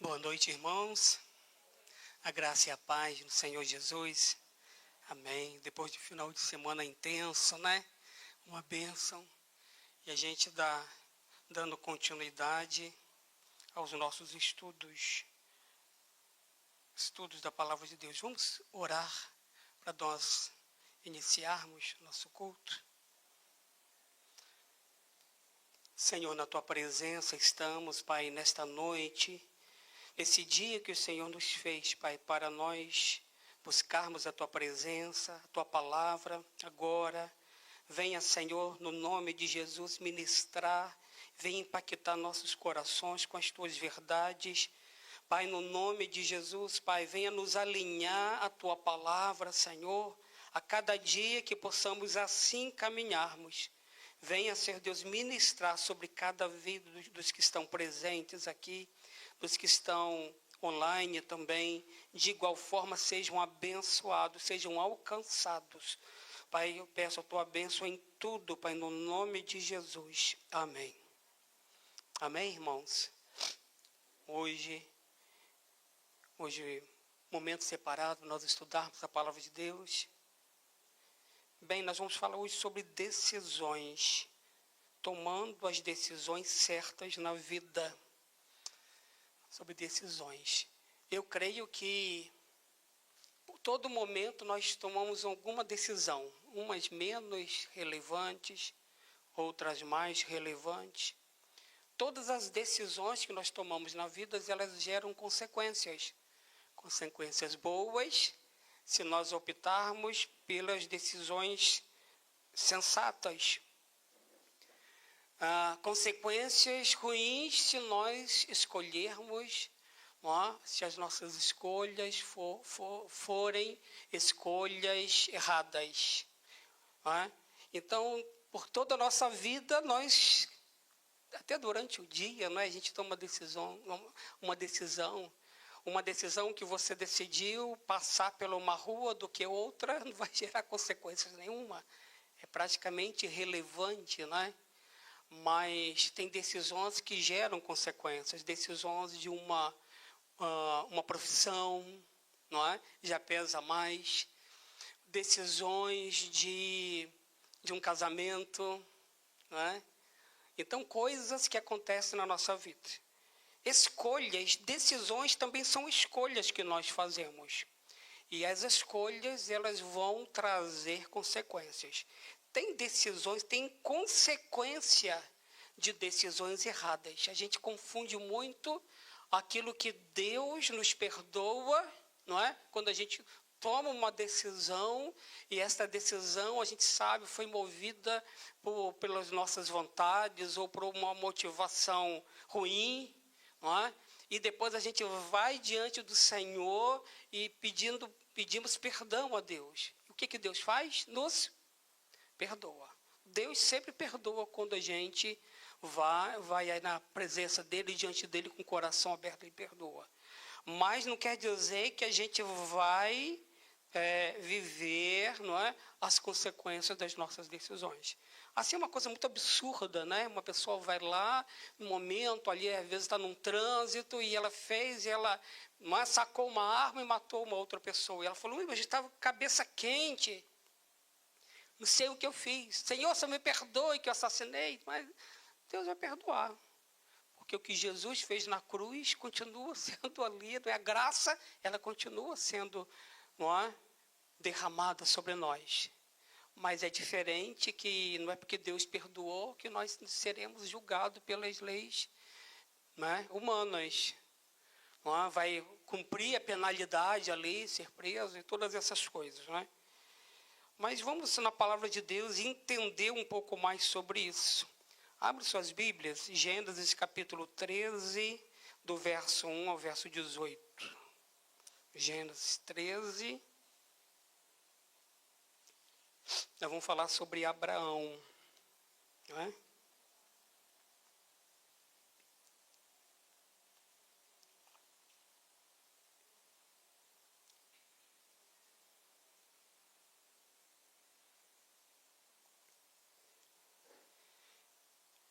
Boa noite, irmãos. A graça e a paz do Senhor Jesus. Amém. Depois de um final de semana intenso, né? Uma bênção. E a gente dando continuidade aos nossos estudos da Palavra de Deus. Vamos orar para nós iniciarmos nosso culto. Senhor, na Tua presença estamos, Pai, nesta noite, esse dia que o Senhor nos fez, Pai, para nós buscarmos a Tua presença, a Tua palavra agora. Venha, Senhor, no nome de Jesus, ministrar, venha impactar nossos corações com as Tuas verdades. Pai, no nome de Jesus, Pai, venha nos alinhar a Tua palavra, Senhor, a cada dia que possamos assim caminharmos. Venha, Senhor Deus, ministrar sobre cada vida dos que estão presentes aqui, dos que estão online também. De igual forma, sejam abençoados, sejam alcançados. Pai, eu peço a Tua bênção em tudo, Pai, no nome de Jesus. Amém. Amém, irmãos? Hoje, momento separado, nós estudarmos a Palavra de Deus. Bem, nós vamos falar hoje sobre decisões, tomando as decisões certas na vida. Sobre decisões. Eu creio que, por todo momento, nós tomamos alguma decisão, umas menos relevantes, outras mais relevantes. Todas as decisões que nós tomamos na vida, elas geram consequências. Consequências boas, se nós optarmos pelas decisões sensatas. Consequências ruins se nós escolhermos, se as nossas escolhas forem escolhas erradas. Então, por toda a nossa vida, nós, até durante o dia, a gente toma uma decisão que você decidiu passar por uma rua do que outra, não vai gerar consequências nenhuma. É praticamente irrelevante, Mas tem decisões que geram consequências, decisões de uma profissão, já pesa mais, decisões de um casamento, Então, coisas que acontecem na nossa vida. Escolhas, decisões também são escolhas que nós fazemos. E as escolhas, elas vão trazer consequências. Tem decisões, tem consequência de decisões erradas. A gente confunde muito aquilo que Deus nos perdoa, Quando a gente toma uma decisão e essa decisão, a gente sabe, foi movida pelas nossas vontades ou por uma motivação ruim, E depois a gente vai diante do Senhor e pedimos perdão a Deus. E o que Deus faz? Nos perdoa. Deus sempre perdoa quando a gente vai aí na presença dEle, diante dEle com o coração aberto, Ele perdoa. Mas não quer dizer que a gente vai viver, as consequências das nossas decisões. Assim é uma coisa muito absurda, Uma pessoa vai lá, no momento ali, às vezes está num trânsito, e ela sacou uma arma e matou uma outra pessoa. E ela falou, mas eu estava com a cabeça quente, não sei o que eu fiz. Senhor, você me perdoe que eu assassinei, mas Deus vai perdoar. Porque o que Jesus fez na cruz continua sendo ali, A graça, ela continua sendo, derramada sobre nós. Mas é diferente que não é porque Deus perdoou que nós seremos julgados pelas leis humanas. Vai cumprir a penalidade ali, ser preso e todas essas coisas. Mas vamos na palavra de Deus entender um pouco mais sobre isso. Abre suas Bíblias, Gênesis capítulo 13, do verso 1 ao verso 18. Gênesis 13. Nós vamos falar sobre Abraão.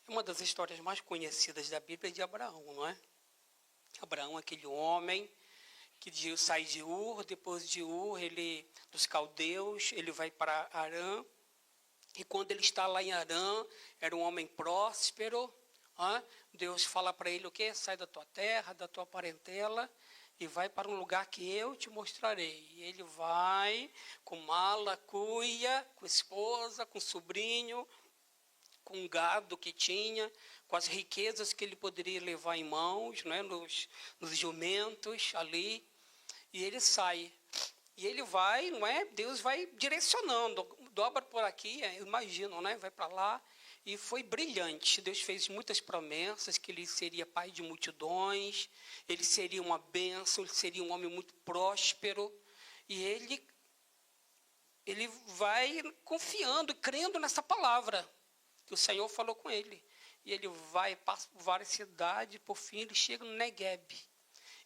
Uma das histórias mais conhecidas da Bíblia é de Abraão, Abraão, aquele homem que sai de Ur, depois de Ur, dos caldeus, ele vai para Harã. E quando ele está lá em Harã, era um homem próspero. Deus fala para ele o quê? Sai da tua terra, da tua parentela, e vai para um lugar que eu te mostrarei. E ele vai com mala, cuia, com esposa, com sobrinho, com o gado que tinha, com as riquezas que ele poderia levar em mãos, né, nos jumentos ali. E ele sai. E ele vai, não é? Deus vai direcionando, dobra por aqui, imagino, né? Vai para lá. E foi brilhante. Deus fez muitas promessas, que ele seria pai de multidões, ele seria uma bênção, ele seria um homem muito próspero. E ele vai confiando, crendo nessa palavra que o Senhor falou com ele. E ele vai, passa por várias cidades, por fim ele chega no Negueb.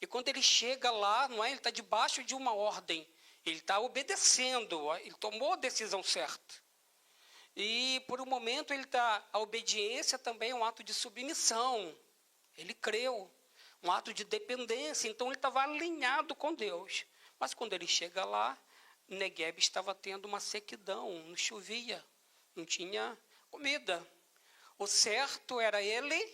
E quando ele chega lá, não é? Ele está debaixo de uma ordem. Ele está obedecendo, ele tomou a decisão certa. E por um momento a obediência também é um ato de submissão. Ele creu, um ato de dependência. Então ele estava alinhado com Deus. Mas quando ele chega lá, Negueb estava tendo uma sequidão, não chovia, não tinha comida. O certo era ele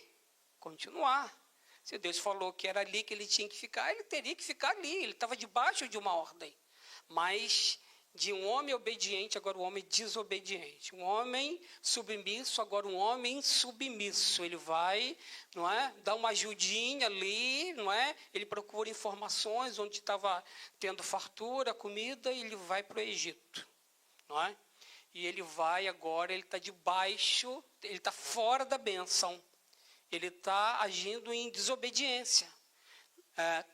continuar. Se Deus falou que era ali que ele tinha que ficar, ele teria que ficar ali. Ele estava debaixo de uma ordem. Mas de um homem obediente, agora um homem desobediente. Um homem submisso, agora um homem insubmisso. Ele vai, não é, dar uma ajudinha ali, não é? Ele procura informações onde estava tendo fartura, comida, e ele vai para o Egito, não é? E ele vai agora, ele está debaixo, ele está fora da bênção. Ele está agindo em desobediência.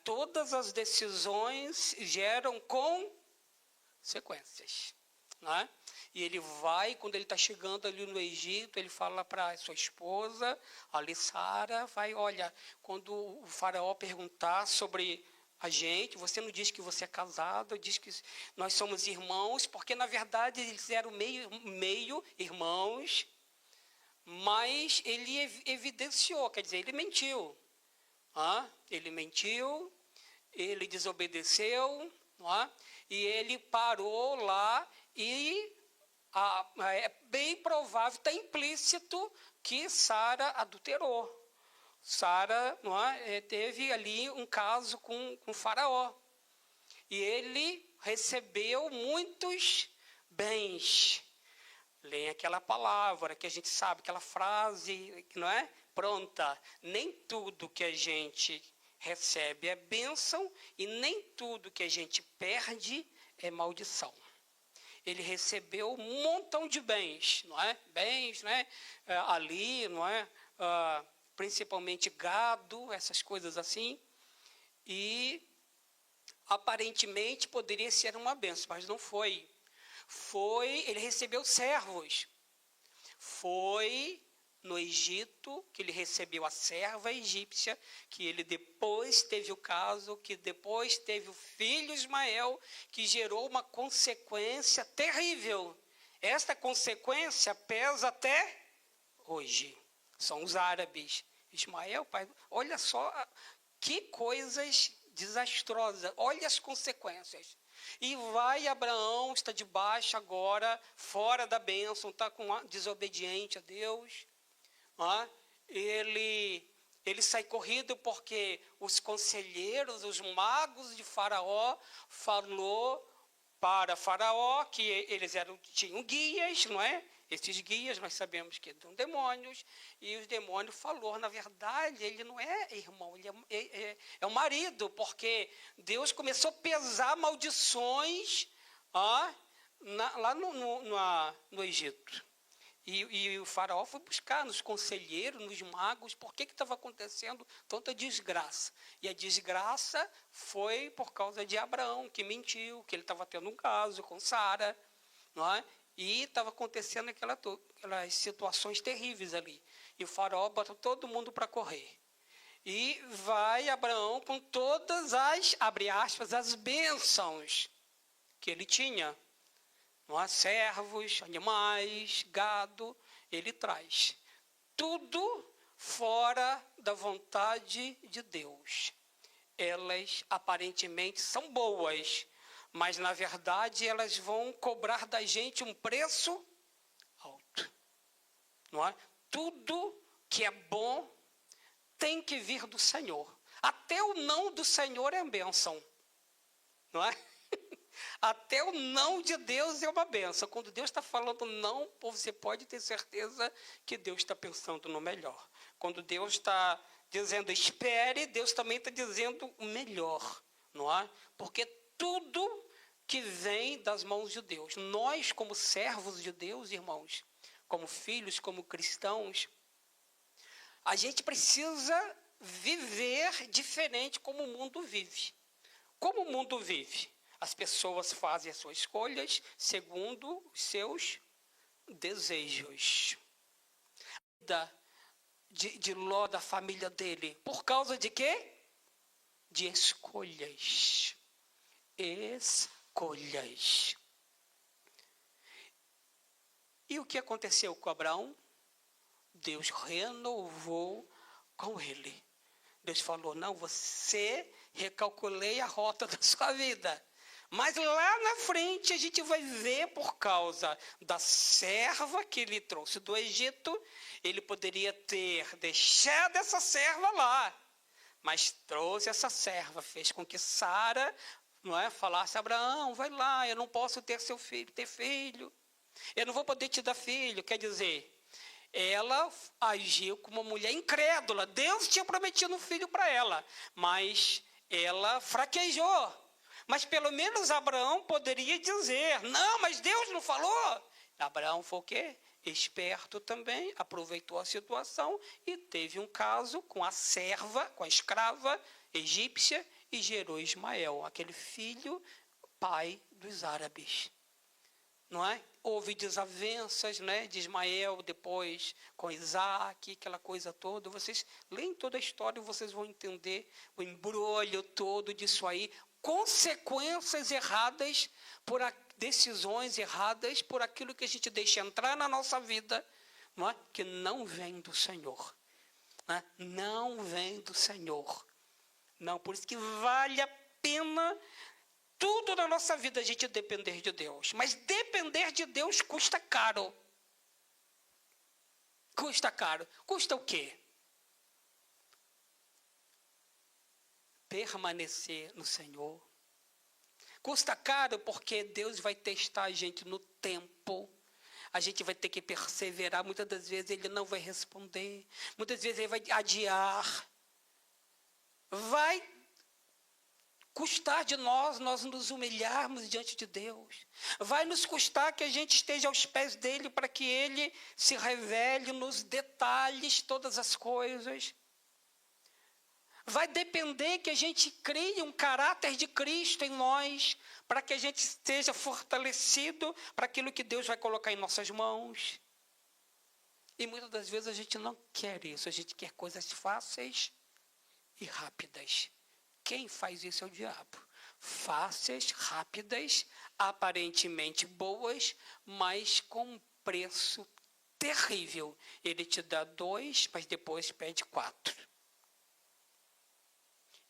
Todas as decisões geram consequências, não é? E ele vai, quando ele está chegando ali no Egito, ele fala para sua esposa, ali Sara, olha, quando o faraó perguntar sobre a gente, você não diz que você é casado, diz que nós somos irmãos, porque na verdade eles eram meio irmãos, mas ele evidenciou, quer dizer, ele mentiu. Ele mentiu, ele desobedeceu, não é? E ele parou lá e é bem provável, está implícito que Sara adulterou. Sara, não é, teve ali um caso com Faraó. E ele recebeu muitos bens. Leia aquela palavra que a gente sabe, aquela frase, não é? Pronta. Nem tudo que a gente recebe é bênção e nem tudo que a gente perde é maldição. Ele recebeu um montão de bens, não é? Bens, né? Ali, não é? Principalmente gado, essas coisas assim. E aparentemente poderia ser uma bênção, mas não foi. Ele recebeu servos. Foi no Egito que ele recebeu a serva egípcia, que ele depois teve o caso, que depois teve o filho Ismael, que gerou uma consequência terrível. Esta consequência pesa até hoje. São os árabes. Ismael, pai, olha só que coisas desastrosas. Olha as consequências. E vai Abraão, está debaixo agora, fora da bênção, está desobediente a Deus. Ele sai corrido porque os conselheiros, os magos de Faraó, falou para Faraó que eles tinham guias, não é? Esses guias nós sabemos que são demônios, e os demônios falou, na verdade, ele não é irmão, ele é o marido, porque Deus começou a pesar maldições lá no Egito. E o faraó foi buscar nos conselheiros, nos magos, por que estava acontecendo tanta desgraça. E a desgraça foi por causa de Abraão, que mentiu, que ele estava tendo um caso com Sara, não é? E estava acontecendo aquelas situações terríveis ali. E o faraó botou todo mundo para correr. E vai Abraão com todas as, abre aspas, as bênçãos que ele tinha. Não há servos, animais, gado, ele traz. Tudo fora da vontade de Deus. elas aparentemente são boas, mas na verdade elas vão cobrar da gente um preço alto, não é? Tudo que é bom tem que vir do Senhor. Até o não do Senhor é bênção, não é? Até o não de Deus é uma bênção. Quando Deus está falando não, você pode ter certeza que Deus está pensando no melhor. Quando Deus está dizendo espere, Deus também está dizendo o melhor, não é? Porque tudo que vem das mãos de Deus, nós como servos de Deus, irmãos, como filhos, como cristãos, a gente precisa viver diferente como o mundo vive. Como o mundo vive? As pessoas fazem as suas escolhas segundo os seus desejos. De Ló, da família dele, por causa de quê? De escolhas. Escolhas. E o que aconteceu com Abraão? Deus renovou com ele. Deus falou, não, você recalculei a rota da sua vida. Mas lá na frente a gente vai ver, por causa da serva que ele trouxe do Egito, ele poderia ter deixado essa serva lá. Mas trouxe essa serva, fez com que Sara, não é, falasse a Abraão, vai lá, eu não posso ter filho. Eu não vou poder te dar filho. Quer dizer, ela agiu como uma mulher incrédula. Deus tinha prometido um filho para ela, mas ela fraquejou. Mas pelo menos Abraão poderia dizer, não, mas Deus não falou. Abraão foi o quê? Esperto também, aproveitou a situação e teve um caso com a serva, com a escrava egípcia e gerou Ismael, aquele filho, pai dos árabes. Não é? Houve desavenças, né, de Ismael depois com Isaac, aquela coisa toda. Vocês leem toda a história e vocês vão entender o embrulho todo disso aí. Consequências erradas, decisões erradas, por aquilo que a gente deixa entrar na nossa vida, não é? Que não vem do Senhor. Não é? Não vem do Senhor. Não, por isso que vale a pena tudo na nossa vida a gente depender de Deus. Mas depender de Deus custa caro. Custa caro. Custa o quê? Permanecer no Senhor. Custa caro porque Deus vai testar a gente no tempo. A gente vai ter que perseverar. Muitas das vezes Ele não vai responder. Muitas vezes Ele vai adiar. Vai custar de nós nos humilharmos diante de Deus. Vai nos custar que a gente esteja aos pés dEle para que Ele se revele nos detalhes todas as coisas. Vai depender que a gente crie um caráter de Cristo em nós, para que a gente esteja fortalecido para aquilo que Deus vai colocar em nossas mãos. E muitas das vezes a gente não quer isso, a gente quer coisas fáceis e rápidas. Quem faz isso é o diabo. Fáceis, rápidas, aparentemente boas, mas com um preço terrível. Ele te dá 2, mas depois pede 4.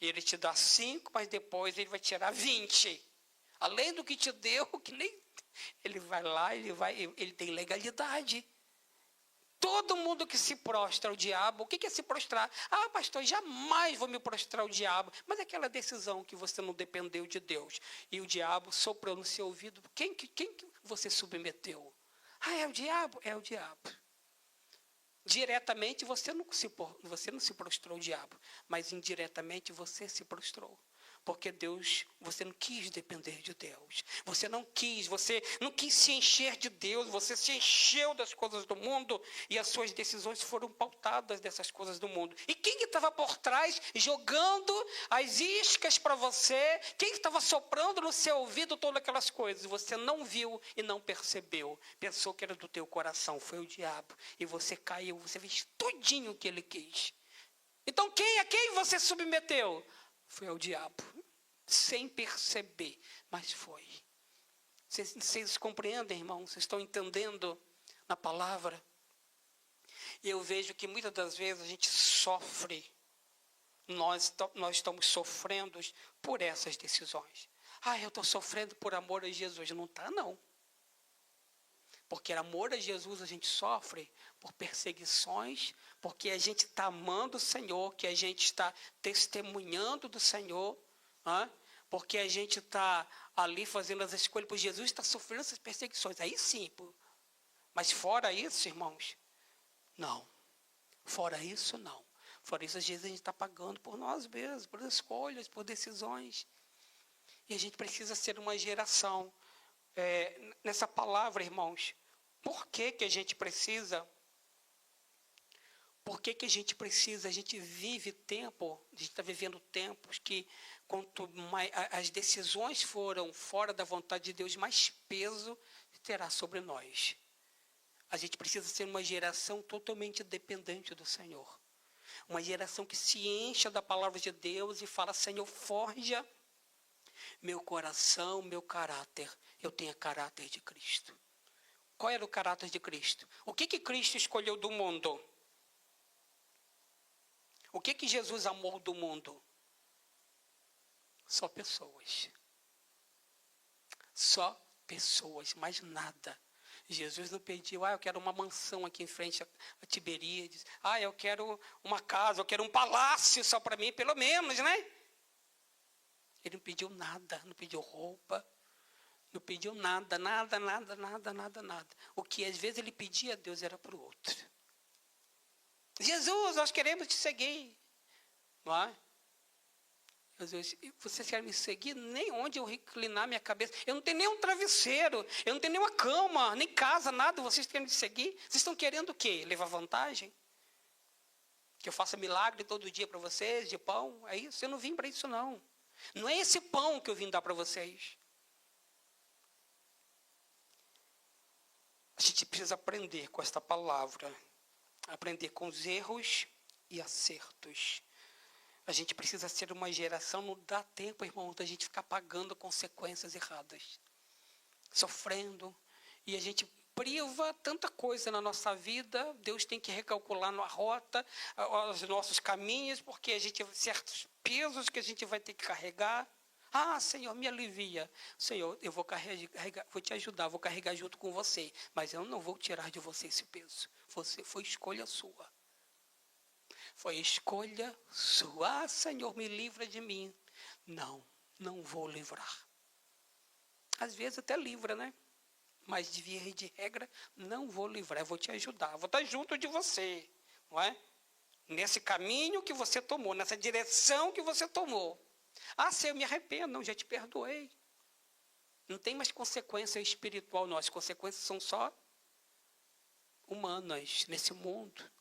Ele te dá 5, mas depois ele vai tirar 20. Além do que te deu, que nem ele vai lá, ele tem legalidade. Todo mundo que se prostra ao diabo, o que é se prostrar? Ah, pastor, jamais vou me prostrar ao diabo. Mas é aquela decisão que você não dependeu de Deus. E o diabo soprou no seu ouvido. Quem que você submeteu? Ah, é o diabo? É o diabo. Diretamente você não se prostrou ao diabo, mas indiretamente você se prostrou. Porque Deus, você não quis depender de Deus. Você não quis se encher de Deus, você se encheu das coisas do mundo e as suas decisões foram pautadas dessas coisas do mundo. E quem que estava por trás jogando as iscas para você? Quem que estava soprando no seu ouvido todas aquelas coisas? Você não viu e não percebeu. Pensou que era do teu coração, foi o diabo. E você caiu, você fez tudinho o que ele quis. Então a quem você submeteu? Foi ao diabo, sem perceber, mas foi. Vocês compreendem, irmãos? Vocês estão entendendo na palavra? E eu vejo que muitas das vezes a gente sofre nós estamos sofrendo por essas decisões. Eu estou sofrendo por amor a Jesus. Não está, não. Porque amor a Jesus a gente sofre por perseguições, porque a gente está amando o Senhor, que a gente está testemunhando do Senhor, porque a gente está ali fazendo as escolhas, por Jesus está sofrendo essas perseguições. Aí sim, mas fora isso, irmãos, não. Fora isso, não. Fora isso, às vezes a gente está pagando por nós mesmos, por escolhas, por decisões. E a gente precisa ser uma geração. Nessa palavra, irmãos, por que a gente precisa? Por que a gente precisa? A gente vive tempo, a gente está vivendo tempos que, quanto mais as decisões foram fora da vontade de Deus, mais peso terá sobre nós. A gente precisa ser uma geração totalmente dependente do Senhor. Uma geração que se encha da palavra de Deus e fala: Senhor, forja meu coração, meu caráter. Eu tenho caráter de Cristo. Qual era o caráter de Cristo? O que Cristo escolheu do mundo? O que Jesus amou do mundo? Só pessoas. Só pessoas, mais nada. Jesus não pediu: eu quero uma mansão aqui em frente a Tiberíades. Eu quero uma casa, eu quero um palácio só para mim, pelo menos, né? Ele não pediu nada, não pediu roupa, não pediu nada. O que às vezes ele pedia a Deus era para o outro. Jesus, nós queremos te seguir. Não é? Jesus, vocês querem me seguir? Nem onde eu reclinar minha cabeça. Eu não tenho nem um travesseiro, eu não tenho nem uma cama, nem casa, nada. Vocês querem me seguir? Vocês estão querendo o quê? Levar vantagem? Que eu faça milagre todo dia para vocês, de pão? É isso? Eu não vim para isso, não. Não é esse pão que eu vim dar para vocês. A gente precisa aprender com esta palavra. Aprender com os erros e acertos. A gente precisa ser uma geração, não dá tempo, irmão, da gente ficar pagando consequências erradas. Sofrendo. E a gente priva tanta coisa na nossa vida. Deus tem que recalcular na rota, os nossos caminhos, porque a gente certos pesos que a gente vai ter que carregar. Senhor, me alivia. Senhor, eu vou carregar, vou te ajudar, vou carregar junto com você. Mas eu não vou tirar de você esse peso. Foi escolha sua. Foi escolha sua. Senhor, me livra de mim. Não vou livrar. Às vezes até livra, né? Mas de via de regra, não vou livrar. Eu vou te ajudar. Vou estar junto de você. Não é? Nesse caminho que você tomou, nessa direção que você tomou. Senhor, eu me arrependo. Não, já te perdoei. Não tem mais consequência espiritual, não. As consequências são só humanas nesse mundo.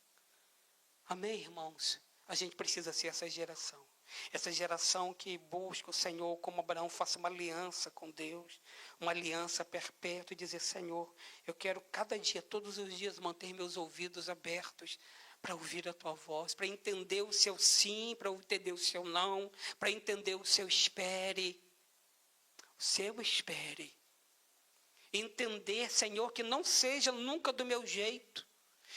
Amém, irmãos? A gente precisa ser essa geração. Essa geração que busca o Senhor, como Abraão, faça uma aliança com Deus. Uma aliança perpétua e dizer: Senhor, eu quero cada dia, todos os dias, manter meus ouvidos abertos para ouvir a tua voz, para entender o seu sim, para entender o seu não, para entender o seu espere. O seu espere. Entender, Senhor, que não seja nunca do meu jeito.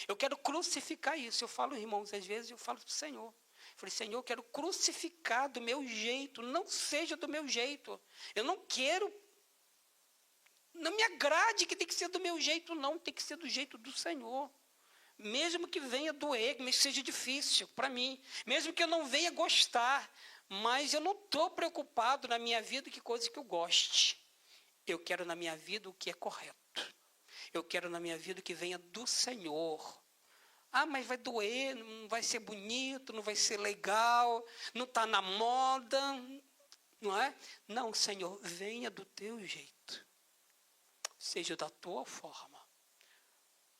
Eu quero crucificar isso. Eu falo, irmãos, às vezes eu falo para o Senhor. Eu falei: Senhor, eu quero crucificar do meu jeito. Não seja do meu jeito. Eu não quero. Não me agrade que tem que ser do meu jeito, não. Tem que ser do jeito do Senhor. Mesmo que venha doer, mesmo que seja difícil para mim. Mesmo que eu não venha gostar. Mas eu não estou preocupado na minha vida que coisa que eu goste. Eu quero na minha vida o que é correto. Eu quero na minha vida que venha do Senhor. Mas vai doer, não vai ser bonito, não vai ser legal, não está na moda, não é? Não, Senhor, venha do teu jeito. Seja da tua forma.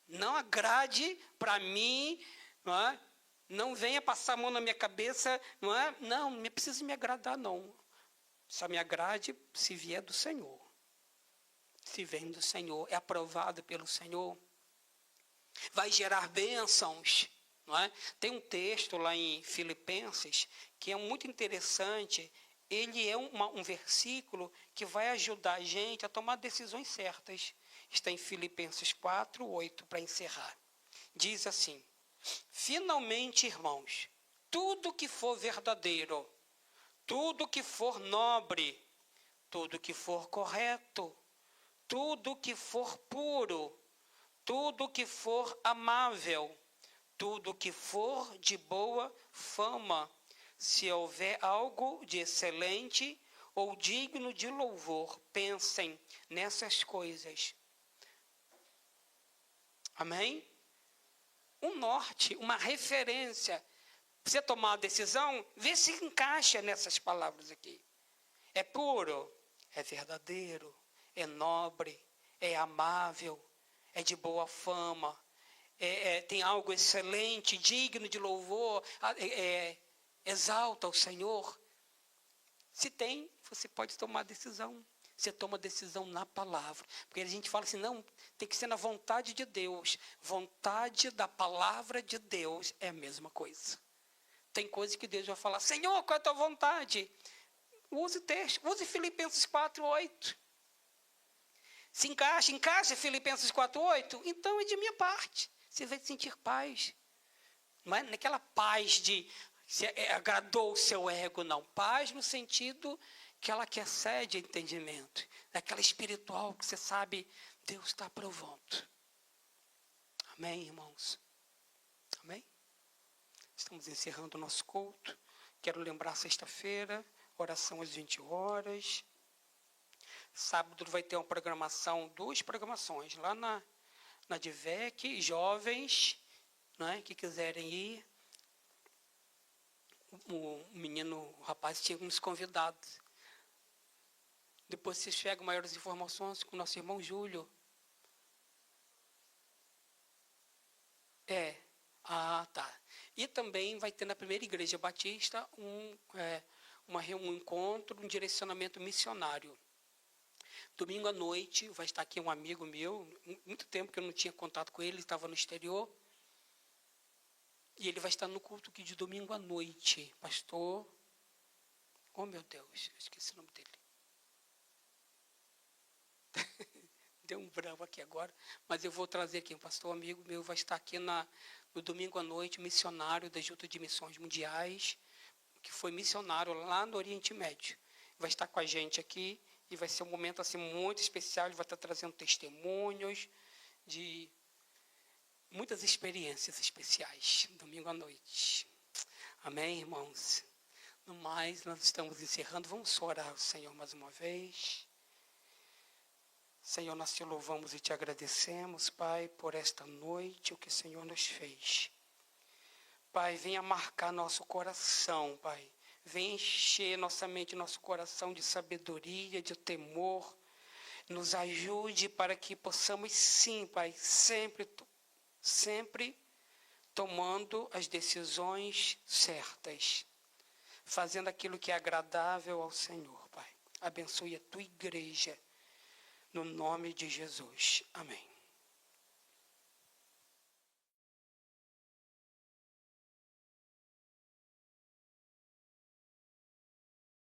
Não agrade para mim, não é? Não venha passar a mão na minha cabeça, não é? Não precisa me agradar, não. Só me agrade se vier do Senhor. Se vem do Senhor, é aprovado pelo Senhor, vai gerar bênçãos, não é? Tem um texto lá em Filipenses que é muito interessante. Ele é um versículo que vai ajudar a gente a tomar decisões certas. Está em Filipenses 4:8, para encerrar. Diz assim: finalmente, irmãos, tudo que for verdadeiro, tudo que for nobre, tudo que for correto, tudo que for puro, tudo que for amável, tudo que for de boa fama, se houver algo de excelente ou digno de louvor, pensem nessas coisas. Amém? Um norte, uma referência. Você tomar uma decisão, vê se encaixa nessas palavras aqui. É puro, é verdadeiro, é nobre, é amável, é de boa fama, tem algo excelente, digno de louvor, exalta o Senhor. Se tem, você pode tomar decisão. Você toma decisão na palavra. Porque a gente fala assim, não, tem que ser na vontade de Deus. Vontade da palavra de Deus é a mesma coisa. Tem coisa que Deus vai falar, Senhor, qual é a tua vontade? Use o texto, use Filipenses 4:8. Se encaixa Filipenses 4:8, então é de minha parte. Você vai sentir paz. Não é naquela paz de se agradou o seu ego, não. Paz no sentido que ela que excede entendimento. Daquela espiritual que você sabe, Deus está provando. Amém, irmãos? Amém? Estamos encerrando o nosso culto. Quero lembrar sexta-feira, oração às 20 horas. Sábado vai ter uma programação, 2 programações, lá na DIVEC, jovens, né, que quiserem ir. O rapaz tinha uns convidados. Depois vocês pegam maiores informações com o nosso irmão Júlio. Tá. E também vai ter na primeira igreja batista um encontro, um direcionamento missionário. Domingo à noite vai estar aqui um amigo meu, muito tempo que eu não tinha contato com ele estava no exterior. E ele vai estar no culto aqui de domingo à noite. Pastor, oh meu Deus, eu esqueci o nome dele. Deu um branco aqui agora, mas eu vou trazer aqui, um pastor amigo meu vai estar aqui no domingo à noite, missionário da Junta de Missões Mundiais, que foi missionário lá no Oriente Médio. Vai estar com a gente aqui e vai ser um momento assim muito especial, ele vai estar trazendo testemunhos de muitas experiências especiais, domingo à noite. Amém, irmãos? No mais, nós estamos encerrando, vamos orar ao Senhor mais uma vez. Senhor, nós te louvamos e te agradecemos, Pai, por esta noite, o que o Senhor nos fez. Pai, venha marcar nosso coração, Pai. Venha encher nossa mente, nosso coração de sabedoria, de temor. Nos ajude para que possamos, sim, Pai, sempre tomando as decisões certas. Fazendo aquilo que é agradável ao Senhor, Pai. Abençoe a tua igreja. No nome de Jesus. Amém.